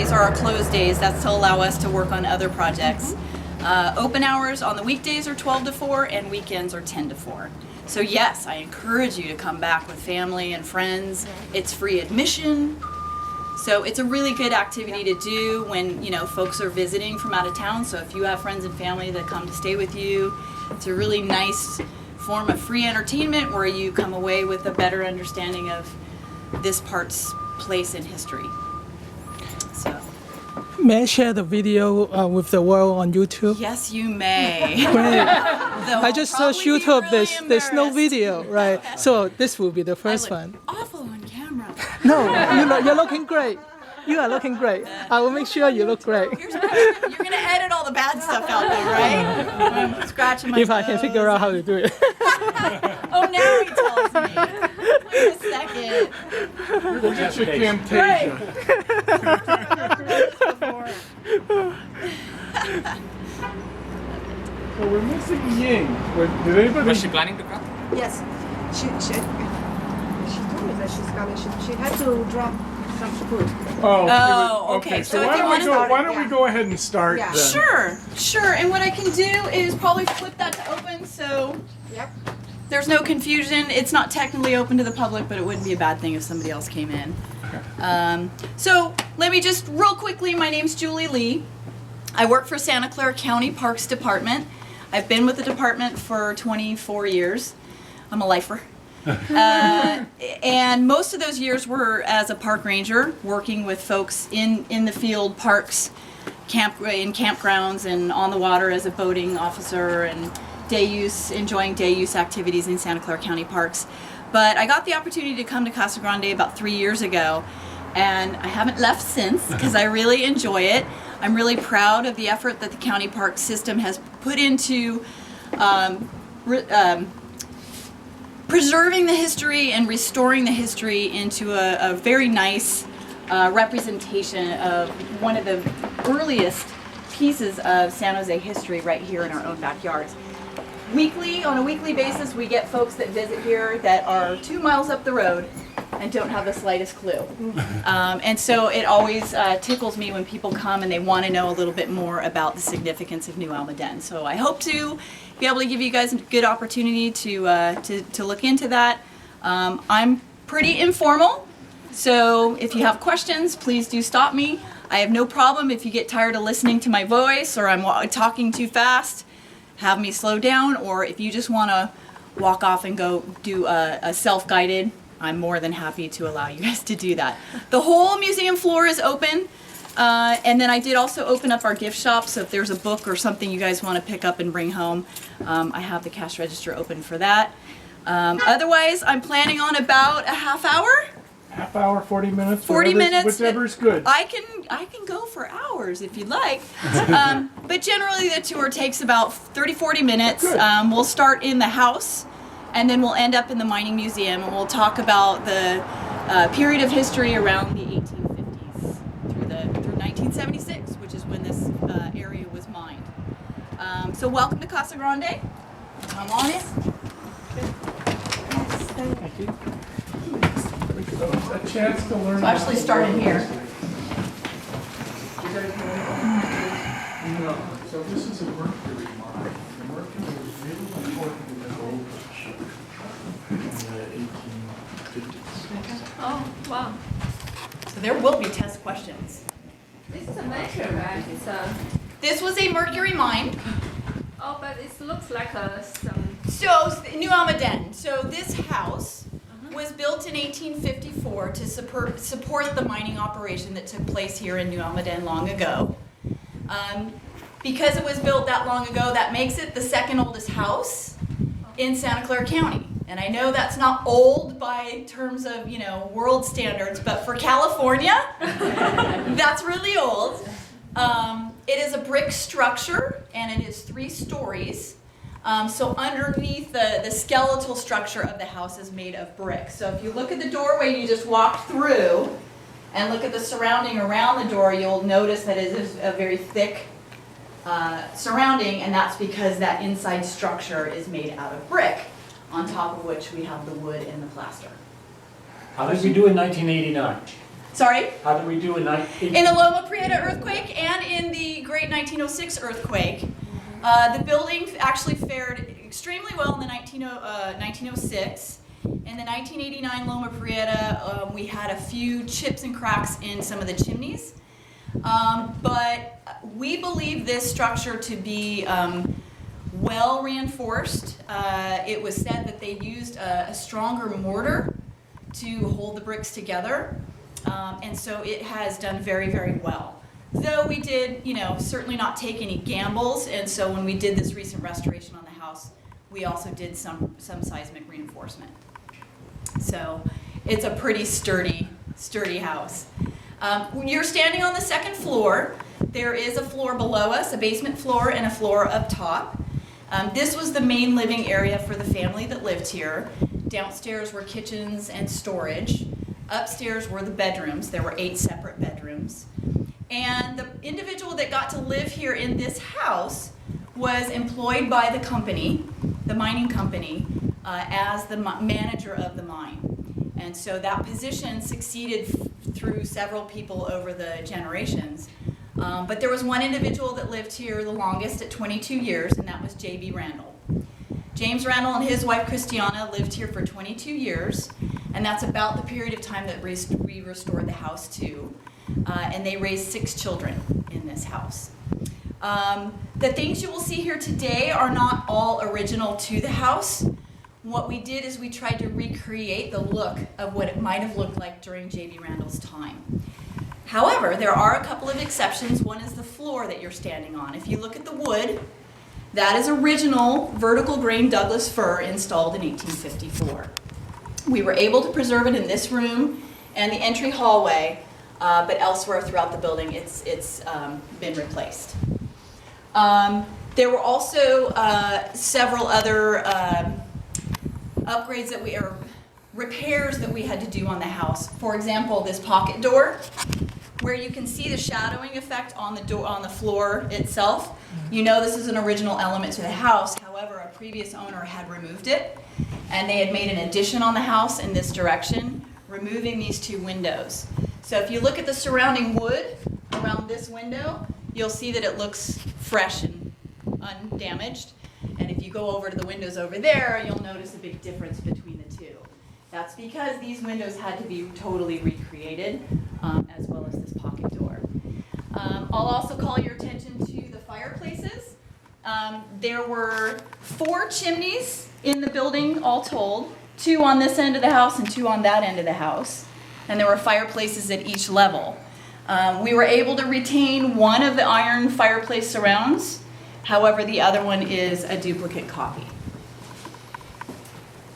Saturdays are our closed days. That's to allow us to work on other projects. Open hours on the weekdays are 12 to 4 and weekends are 10 to 4. So yes, I encourage you to come back with family and friends. It's free admission. So it's a really good activity to do when, you know, folks are visiting from out of town. So if you have friends and family that come to stay with you, it's a really nice form of free entertainment where you come away with a better understanding of this part's place in history. So. May I share the video with the world on YouTube? Yes, you may. Great. I just searched YouTube. There's no video, right? So this will be the first one. Awful on camera. No, you're looking great. You are looking great. I will make sure you look great. You're gonna edit all the bad stuff out though, right? I'm scratching my If I can figure out how to do it. Oh, now he tells me. Wait a second. We'll get you Camtasia. So we're missing Ying. Did anybody? Was she planning to come? Yes, she told me that she's coming. She had to drop some food. Oh, okay. So So why if you don't, want we to go, why don't we go ahead and start Yeah. then? Sure. And what I can do is probably flip that to open so Yep. there's no confusion. It's not technically open to the public, but it wouldn't be a bad thing if somebody else came in. So let me just real quickly, my name's Julie Lee. I work for Santa Clara County Parks Department. I've been with the department for 24 years. I'm a lifer. And most of those years were as a park ranger, working with folks in the field, parks, in campgrounds, and on the water as a boating officer, and enjoying day use activities in Santa Clara County parks. But I got the opportunity to come to Casa Grande about 3 years ago, and I haven't left since because I really enjoy it. I'm really proud of the effort that the county park system has put into preserving the history and restoring the history into a very nice representation of one of the earliest pieces of San Jose history right here in our own backyards. On a weekly basis, we get folks that visit here that are 2 miles up the road and don't have the slightest clue. And so it always tickles me when people come and they want to know a little bit more about the significance of New Almaden. So I hope to be able to give you guys a good opportunity to look into that. I'm pretty informal, so if you have questions, please do stop me. I have no problem if you get tired of listening to my voice or I'm talking too fast. Have me slow down, or if you just want to walk off and go do a self-guided, I'm more than happy to allow you guys to do that. The whole museum floor is open, and then I did also open up our gift shop, so if there's a book or something you guys want to pick up and bring home, I have the cash register open for that. Otherwise, I'm planning on about a half hour. Half hour, 40 minutes? 40 minutes. Whichever's good. I can go for hours if you'd like. But generally the tour takes about 30-40 minutes. We'll start in the house and then we'll end up in the mining museum and we'll talk about the period of history around the 1850s through 1976, which is when this area was mined. So welcome to Casa Grande. Come on in. Thank you. A chance to learn. So actually start in here. No. So this is a mercury mine. The mercury was really important in the gold rush in the 1850s. Oh, wow. So there will be test questions. This is a mercury, right? It's a... This was a mercury mine. Oh, but it looks like some... So, New Almaden. So this house was built in 1854 to support the mining operation that took place here in New Almaden long ago. Because it was built that long ago, that makes it the second oldest house in Santa Clara County. And I know that's not old by terms of, you know, world standards, but for California, that's really old. It is a brick structure, and it is 3 stories. So underneath the skeletal structure of the house is made of brick. So if you look at the doorway you just walked through and look at the surrounding around the door, you'll notice that it is a very thick surrounding, and that's because that inside structure is made out of brick, on top of which we have the wood and the plaster. How did we do in 1989? Sorry? How did we do in In the Loma Prieta earthquake and in the great 1906 earthquake, the building actually fared extremely well in the 1906. In the 1989 Loma Prieta, we had a few chips and cracks in some of the chimneys. But we believe this structure to be well reinforced. It was said that they used a stronger mortar to hold the bricks together. And so it has done very, very well. Though we did, certainly not take any gambles. And so when we did this recent restoration on the house, we also did some seismic reinforcement. So it's a pretty sturdy house. When you're standing on the second floor, there is a floor below us, a basement floor and a floor up top. This was the main living area for the family that lived here. Downstairs were kitchens and storage. Upstairs were the bedrooms. There were 8 separate bedrooms. And the individual that got to live here in this house was employed by the company, the mining company, as the manager of the mine. And so that position succeeded through several people over the generations. But there was one individual that lived here the longest at 22 years, and that was J.B. Randall. James Randall and his wife Christiana lived here for 22 years, and that's about the period of time that we restored the house to. And they raised 6 children in this house. The things you will see here today are not all original to the house. What we did is we tried to recreate the look of what it might have looked like during J.B. Randall's time. However, there are a couple of exceptions. One is the floor that you're standing on. If you look at the wood, that is original vertical grain Douglas fir installed in 1854. We were able to preserve it in this room and the entry hallway, but elsewhere throughout the building it's been replaced. There were also several other upgrades or repairs that we had to do on the house. For example, this pocket door, where you can see the shadowing effect on the door, on the floor itself. You know this is an original element to the house. However, a previous owner had removed it, and they had made an addition on the house in this direction, removing these 2 windows. So if you look at the surrounding wood around this window, you'll see that it looks fresh and undamaged. And if you go over to the windows over there, you'll notice a big difference between the 2. That's because these windows had to be totally recreated, as well as this pocket door. I'll also call your attention to the fireplaces. There were 4 chimneys in the building all told, 2 on this end of the house and 2 on that end of the house. And there were fireplaces at each level. We were able to retain one of the iron fireplace surrounds. However, the other one is a duplicate copy.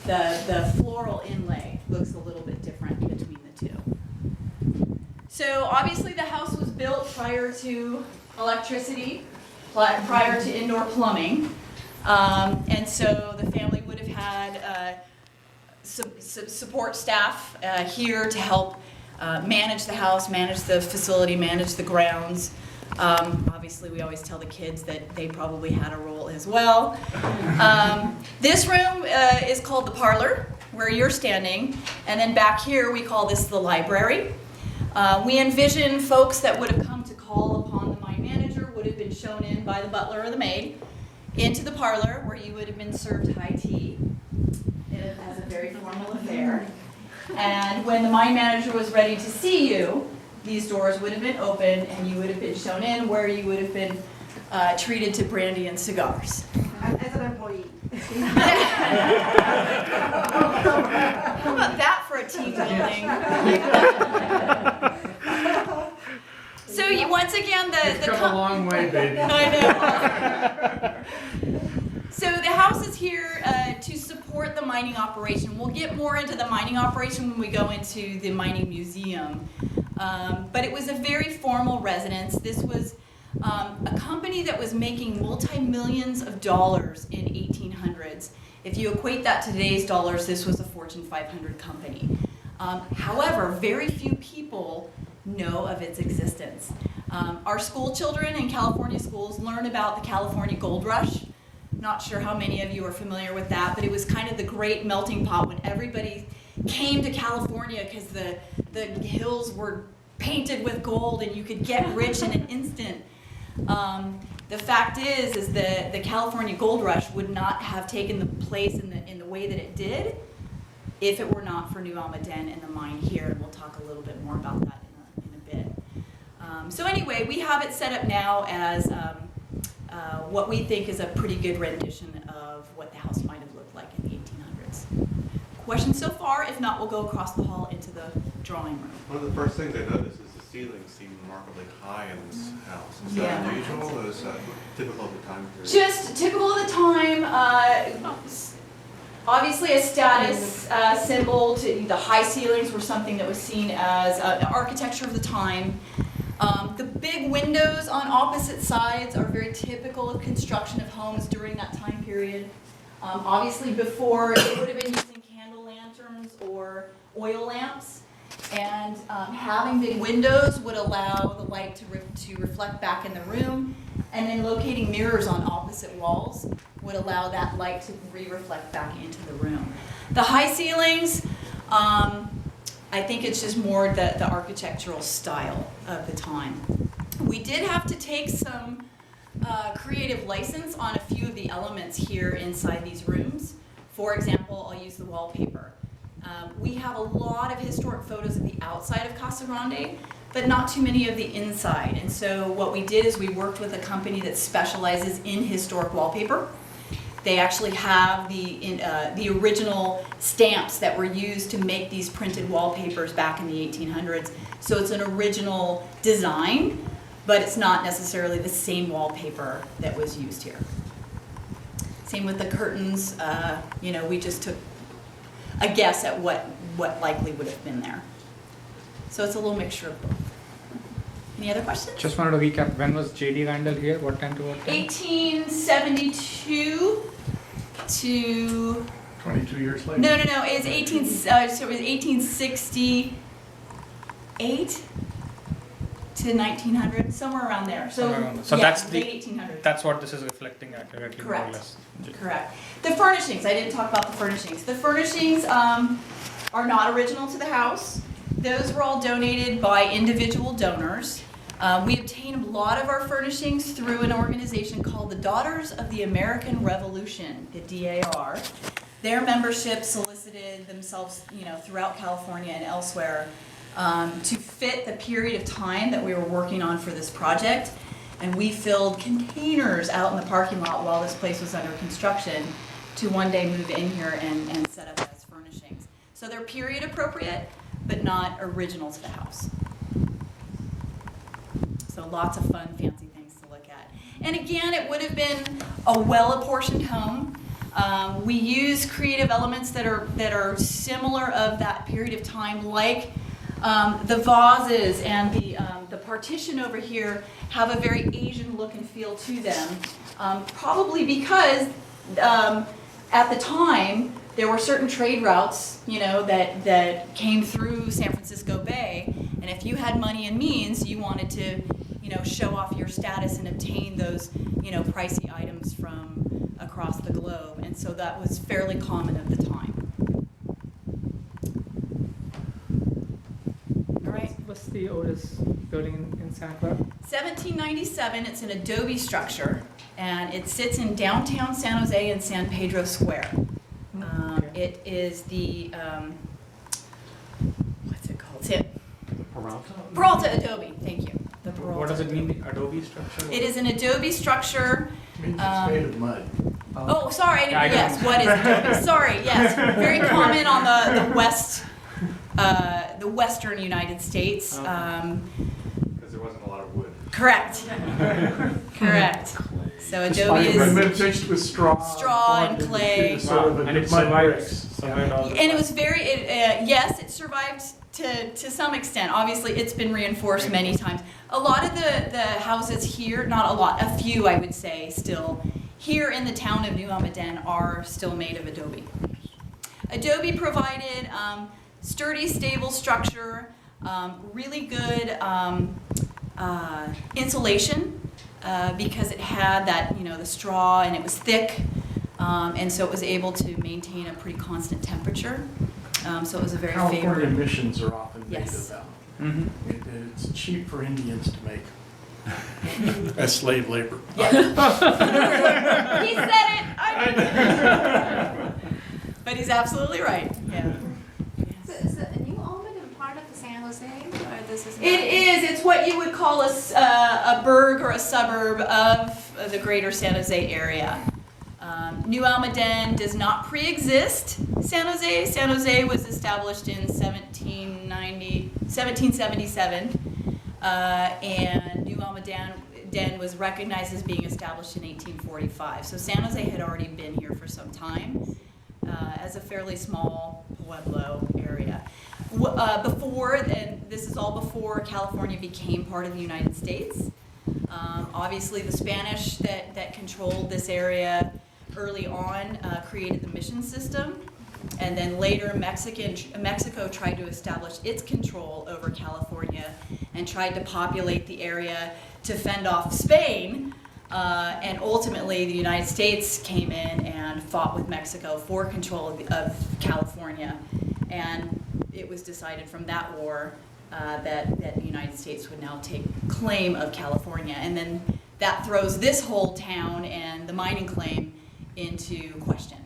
The floral inlay looks a little bit different between the 2. So obviously the house was built prior to electricity, prior to indoor plumbing. And so the family would have had support staff here to help manage the house, manage the facility, manage the grounds. Obviously, we always tell the kids that they probably had a role as well. This room is called the parlor, where you're standing, and then back here we call this the library. We envision folks that would have come to call upon the mine manager would have been shown in by the butler or the maid into the parlor, where you would have been served high tea. It has a very formal affair. And when the mine manager was ready to see you, these doors would have been open and you would have been shown in, where you would have been treated to brandy and cigars. As an employee. How about that for a team building? So once again, You've come a long way, baby. I know. So the house is here to support the mining operation. We'll get more into the mining operation when we go into the mining museum. But it was a very formal residence. This was a company that was making multi-millions of dollars in 1800s. If you equate that to today's dollars, this was a Fortune 500 company. However, very few people know of its existence. Our school children in California schools learn about the California Gold Rush. Not sure how many of you are familiar with that, but it was kind of the great melting pot when everybody came to California because the the hills were painted with gold and you could get rich in an instant. The fact is that the California gold rush would not have taken the place in the way that it did if it were not for New Almaden and the mine here, and we'll talk a little bit more about that in a bit. So anyway, we have it set up now as what we think is a pretty good rendition of what the house might have looked like in the 1800s. Questions so far? If not, we'll go across the hall into the drawing room. One of the first things I noticed is the ceilings seem remarkably high in this house. Is that Yeah. unusual or is that typical of the time period? Just typical of the time. Obviously, a status symbol. The high ceilings were something that was seen as architecture of the time. The big windows on opposite sides are very typical of construction of homes during that time period. Obviously, before it would have been using candle lanterns or oil lamps, and having big windows would allow the light to reflect back in the room, and then locating mirrors on opposite walls would allow that light to re-reflect back into the room. The high ceilings, I think it's just more the architectural style of the time. We did have to take some creative license on a few of the elements here inside these rooms. For example, I'll use the wallpaper. We have a lot of historic photos of the outside of Casa Grande, but not too many of the inside. And so what we did is we worked with a company that specializes in historic wallpaper. They actually have the original stamps that were used to make these printed wallpapers back in the 1800s. So it's an original design, but it's not necessarily the same wallpaper that was used here. Same with the curtains. We just took a guess at what likely would have been there. So it's a little mixture of both. Any other questions? Just wanted to recap, when was J.D. Randall here? What time to what time? 1872 to 22 years later. no. It's 1868 to 1900, somewhere around there. So, Somewhere around there. So yeah, that's the- late 1800s. That's what this is reflecting accurately, more or Correct. less. Correct. The furnishings, I didn't talk about the furnishings. The furnishings are not original to the house. Those were all donated by individual donors. We obtained a lot of our furnishings through an organization called the Daughters of the American Revolution, the DAR. Their membership solicited themselves, throughout California and elsewhere to fit the period of time that we were working on for this project. And we filled containers out in the parking lot while this place was under construction to one day move in here and set up as furnishings. So they're period appropriate, but not original to the house. So lots of fun, fancy things to look at. And again, it would have been a well-apportioned home. We use creative elements that are similar of that period of time, like the vases and the partition over here have a very Asian look and feel to them, probably because at the time there were certain trade routes, that came through San Francisco Bay, and if you had money and means, you wanted to, show off your status and obtain those, pricey items from across the globe, and so that was fairly common at the time. All right. What's the oldest building in Santa Clara? 1797, it's an adobe structure, and it sits in downtown San Jose in San Pedro Square. Okay. It is the, what's it called? Peralta Adobe, thank you. The Peralta What does it mean, Adobe. the Adobe structure? It is an adobe structure. It means it's made of mud. Oh, sorry, Yeah, I got yes, it. what is adobe? Sorry, yes, very common on the western United States. Because there wasn't a lot of wood. Correct. Correct. So adobe And is, then mixed with straw. Straw and formed clay. into sort of a And it mud survived bricks. all the and it was very, yes, it survived to some extent. Obviously, it's been reinforced many times. A lot of the houses here, not a lot, a few I would say still, here in the town of New Almaden are still made of adobe. Adobe provided sturdy, stable structure, really good insulation because it had that, the straw, and it was thick. And so it was able to maintain a pretty constant temperature. So it was a very California favorable. missions are often made Yes. of that. Mm-hmm. It's cheap for Indians to make as slave labor. He said it. But he's absolutely right. Yeah. So is the New Almaden part of the San Jose, or this is? It is. It's what you would call a burg or a suburb of the greater San Jose area. New Almaden does not pre-exist San Jose. San Jose was established in 1777, and New Almaden was recognized as being established in 1845. So San Jose had already been here for some time as a fairly small pueblo area. Before, and this is all before California became part of the United States. Obviously, the Spanish that controlled this area early on created the mission system, and then later Mexico tried to establish its control over California and tried to populate the area to fend off Spain, and ultimately the United States came in and fought with Mexico for control of California, and it was decided from that war that the United States would now take claim of California, and then that throws this whole town and the mining claim into question.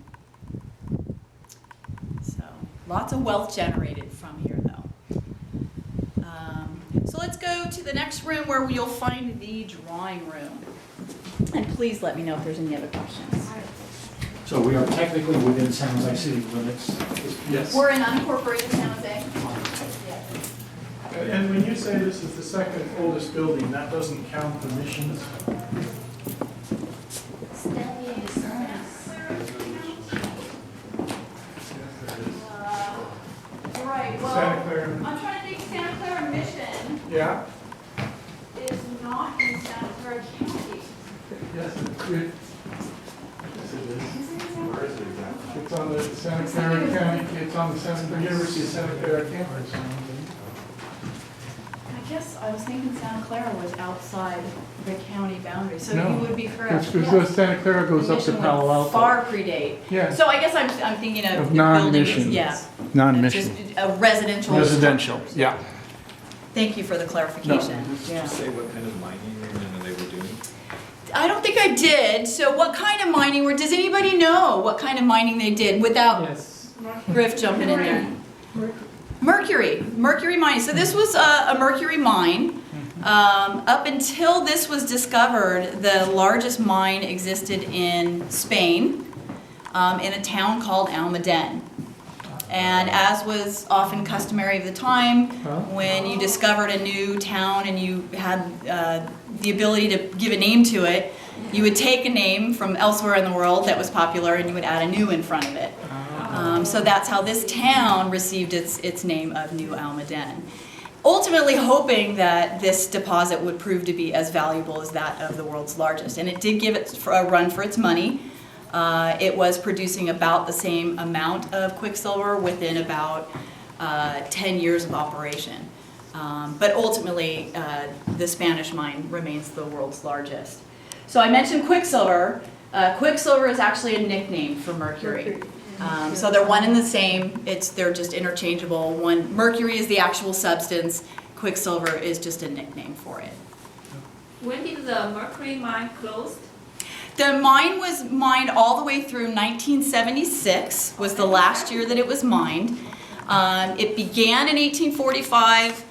So lots of wealth generated from here, though. So let's go to the next room where you'll find the drawing room. And please let me know if there's any other questions. So we are technically within San Jose city limits. Yes. We're in unincorporated San Jose. And when you say this is the second oldest building, that doesn't count the missions? Right, well, Santa Clara. I'm trying to think. Santa Clara Mission Yeah? is not in Santa Clara County. Yes, it is. Yes, it is. Where is it exactly? It's on the Santa Clara County, it's on the University of Santa Clara campus. I guess I was thinking Santa Clara was outside the county boundary, so No, you would be correct. Because Yes. Santa Clara goes The up to mission Palo would Alto. far predate. Yeah. So I guess I'm thinking of Of the buildings, non-mission. yeah. Non-mission. Just a residential. Residential, yeah. Thank you for the clarification. Yeah. Say what kind of mining they were doing? I don't think I did. So what kind of mining does anybody know what kind of mining they did without Yes. Griff jumping in there? Mercury mining. So this was a mercury mine. Up until this was discovered, the largest mine existed in Spain, in a town called Almaden. And as was often customary of the time, when you discovered a new town and you had the ability to give a name to it, you would take a name from elsewhere in the world that was popular and you would add a new in front of it. So that's how this town received its name of New Almaden. Ultimately hoping that this deposit would prove to be as valuable as that of the world's largest. And it did give it a run for its money. It was producing about the same amount of quicksilver within about 10 years of operation. But ultimately, the Spanish mine remains the world's largest. So I mentioned Quicksilver. Quicksilver is actually a nickname for mercury. So they're one and the same. They're just interchangeable. Mercury is the actual substance. Quicksilver is just a nickname for it. When did the mercury mine close? The mine was mined all the way through 1976, was the last year that it was mined. It began in 1845,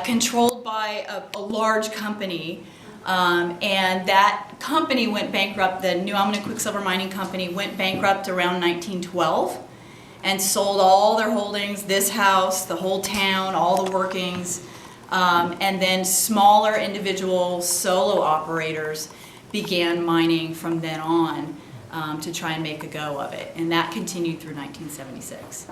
controlled by a large company, and that company went bankrupt. The New Almaden Quicksilver Mining Company went bankrupt around 1912 and sold all their holdings, this house, the whole town, all the workings, and then smaller individual solo operators began mining from then on to try and make a go of it. And that continued through 1976.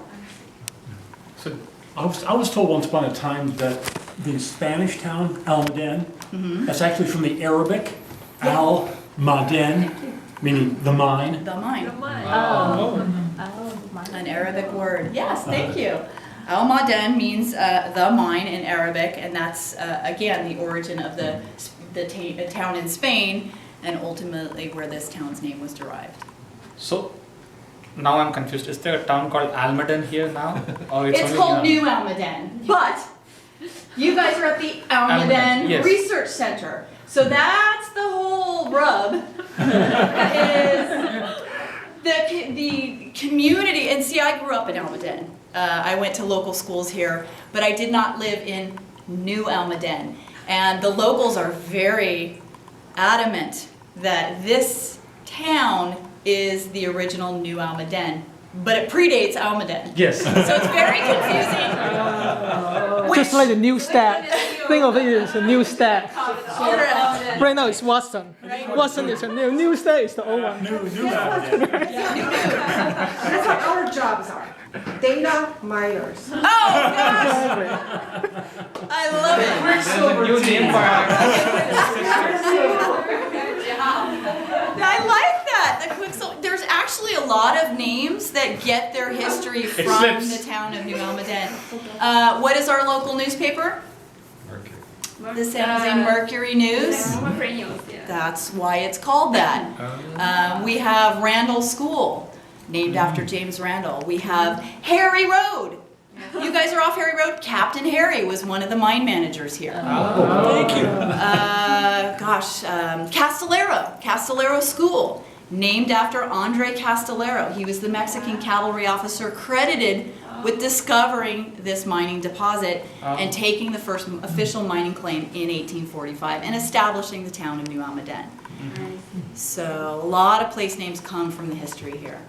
So I was told once upon a time that the Spanish town, Almaden, that's actually from the Arabic, Al-Maden, meaning the mine. The mine. Oh. An Arabic word. Yes, thank you. Almaden means the mine in Arabic, and that's, again, the origin of the town in Spain, and ultimately where this town's name was derived. So now I'm confused. Is there a town called Almaden here now? Or It's only called New New Almaden, but you guys are at the Almaden Almaden, yes. Research Center. So that's the whole rub. Is the community, and see, I grew up in Almaden. I went to local schools here, but I did not live in New Almaden. And the locals are very adamant that this town is the original New Almaden, but it predates Almaden. Yes. So it's very confusing. Just like the new stack. Think of it as a new stack. Correct. Right now it's Watson. Watson is a new stack is the old one. New Almaden. That's what our jobs are. Data miners. Oh, gosh! I love it. Quicksilver New name for our I like that. The Quicksilver. There's actually a lot of names that get their history from slips. the town of New Almaden. What is our local newspaper? Mercury. The San Jose Mercury News. Mercury News, yeah. That's why it's called that. We have Randall School, named after James Randall. We have Harry Road. You guys are off Harry Road. Captain Harry was one of the mine managers here. Thank you. Castellero School, named after Andre Castellero. He was the Mexican cavalry officer credited with discovering this mining deposit and taking the first official mining claim in 1845 and establishing the town of New Almaden. So a lot of place names come from the history here.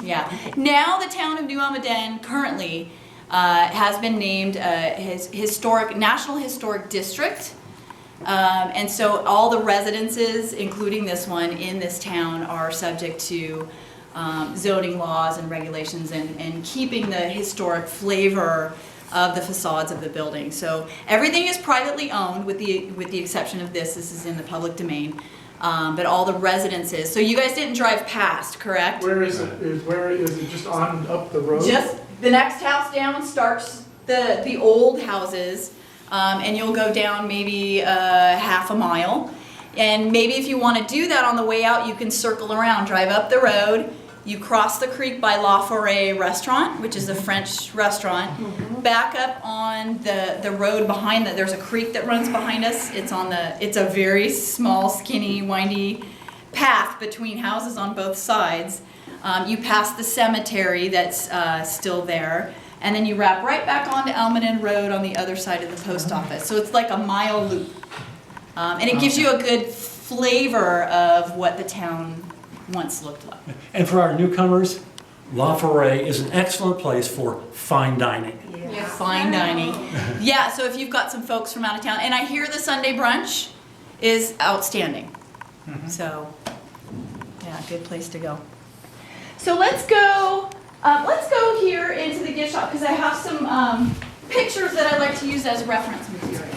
Yeah. Now the town of New Almaden currently has been named his National Historic District. And so all the residences, including this one in this town, are subject to zoning laws and regulations and keeping the historic flavor of the facades of the building. So everything is privately owned with the exception of this. This is in the public domain. But all the residences. So you guys didn't drive past, correct? Where is it? Where is it? Just on up the road? Just the next house down starts the old houses, and you'll go down maybe half a mile. And maybe if you want to do that on the way out, you can circle around, drive up the road. You cross the creek by La Forêt Restaurant, which is a French restaurant. Back up on the road behind that. There's a creek that runs behind us. It's a very small, skinny, windy path between houses on both sides. You pass the cemetery that's still there, and then you wrap right back onto Almaden Road on the other side of the post office. So it's like a mile loop, and it gives you a good flavor of what the town once looked like. And for our newcomers, La Forêt is an excellent place for fine dining. Yeah. Fine dining. Yeah, so if you've got some folks from out of town, and I hear the Sunday brunch is outstanding. So, yeah, good place to go. So let's go here into the gift shop because I have some pictures that I like to use as reference material.